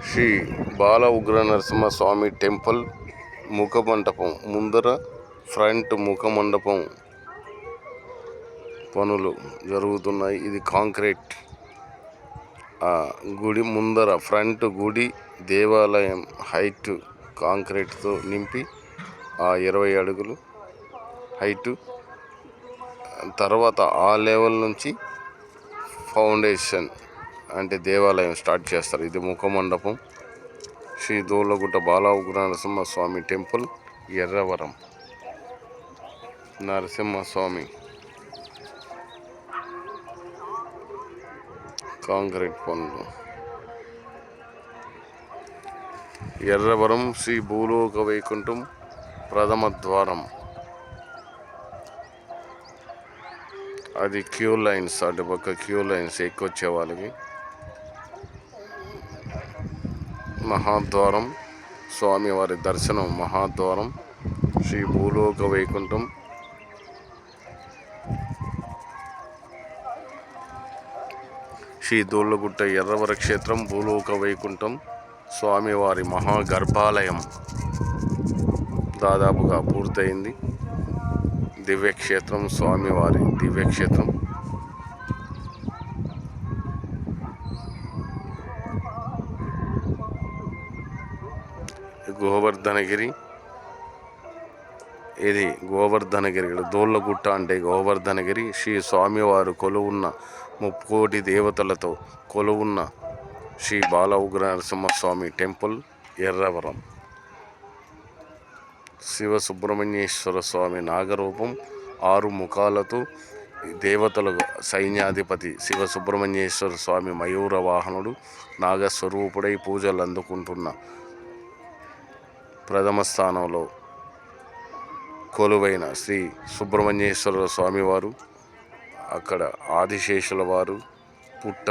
శ్రీ బాల ఉగ్ర నరసింహ స్వామి టెంపుల్ ముఖమండపం ముందర ఫ్రంట్ ముఖమండపం పనులు జరుగుతున్నాయి. ఇది కాంక్రీట్ గుడి ముందర ఫ్రంట్ గుడి దేవాలయం హైట్ కాంక్రీట్తో నింపి 20 అడుగులు హైటు. తర్వాత ఆ లెవెల్ నుంచి ఫౌండేషన్ అంటే దేవాలయం స్టార్ట్ చేస్తారు. ఇది ముఖమండపం. శ్రీ దోళ్ళగుట్ట బాల ఉగ్ర నరసింహస్వామి టెంపుల్, ఎర్రవరం. నరసింహస్వామి కాంక్రీట్ పనులు. ఎర్రవరం శ్రీ భూలోక వైకుంఠం ప్రథమ ద్వారం. అది క్యూ లైన్స్, అటుపక్క క్యూ లైన్స్ ఎక్కొచ్చే వాళ్ళకి. మహాద్వారం స్వామివారి దర్శనం. మహాద్వారం శ్రీ భూలోక వైకుంఠం. శ్రీ దోళ్ళగుట్ట ఎర్రవర క్షేత్రం భూలోక వైకుంఠం స్వామివారి మహాగర్భాలయం దాదాపుగా పూర్తయింది. దివ్యక్షేత్రం స్వామివారి దివ్యక్షేత్రం. గోవర్ధనగిరి. ఇది గోవర్ధనగిరి. దోళ్ళగుట్ట అంటే గోవర్ధనగిరి. శ్రీ స్వామివారు కొలువున్న 30 కోటి దేవతలతో కొలువున్న శ్రీ బాల ఉగ్ర నరసింహస్వామి టెంపుల్, ఎర్రవరం. శివ సుబ్రహ్మణ్యేశ్వర స్వామి నాగరూపం, 6 ముఖాలతో దేవతల సైన్యాధిపతి శివ సుబ్రహ్మణ్యేశ్వర స్వామి మయూర వాహనుడు నాగస్వరూపుడై పూజలు అందుకుంటున్న ప్రథమ స్థానంలో కొలువైన శ్రీ సుబ్రహ్మణ్యేశ్వర స్వామివారు. అక్కడ ఆదిశేషుల వారు పుట్ట.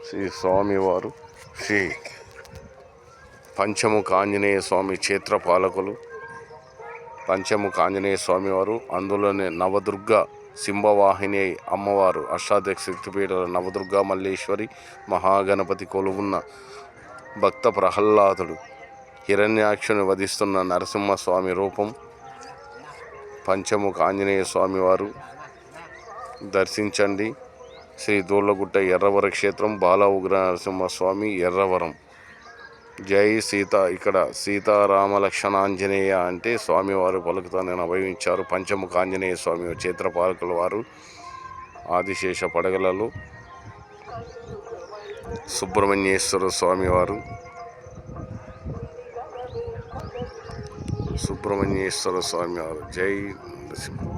శ్రీ స్వామివారు శ్రీ పంచముఖ ఆంజనేయ స్వామి క్షేత్రపాలకులు. పంచముఖ ఆంజనేయ స్వామివారు, అందులోనే నవదుర్గ సింహవాహిని అమ్మవారు, అష్టాదశ శక్తిపీఠాల నవదుర్గ మల్లేశ్వరి, మహాగణపతి కొలువున్న భక్త ప్రహ్లాదుడు హిరణ్యాక్షుని వధిస్తున్న నరసింహస్వామి రూపం. పంచముఖ ఆంజనేయ స్వామివారు దర్శించండి. శ్రీ దోళ్ళగుట్ట ఎర్రవర క్షేత్రం బాల ఉగ్ర నరసింహస్వామి, ఎర్రవరం. జై సీత. ఇక్కడ సీతారామ లక్ష్మణాంజనేయ అంటే స్వామివారు పలుకుతానని అభయించారు. పంచముఖ ఆంజనేయ స్వామి క్షేత్రపాలకుల వారు. ఆదిశేష పడగలలో సుబ్రహ్మణ్యేశ్వర స్వామివారు. సుబ్రహ్మణ్యేశ్వర స్వామివారు. జై నరసింహ.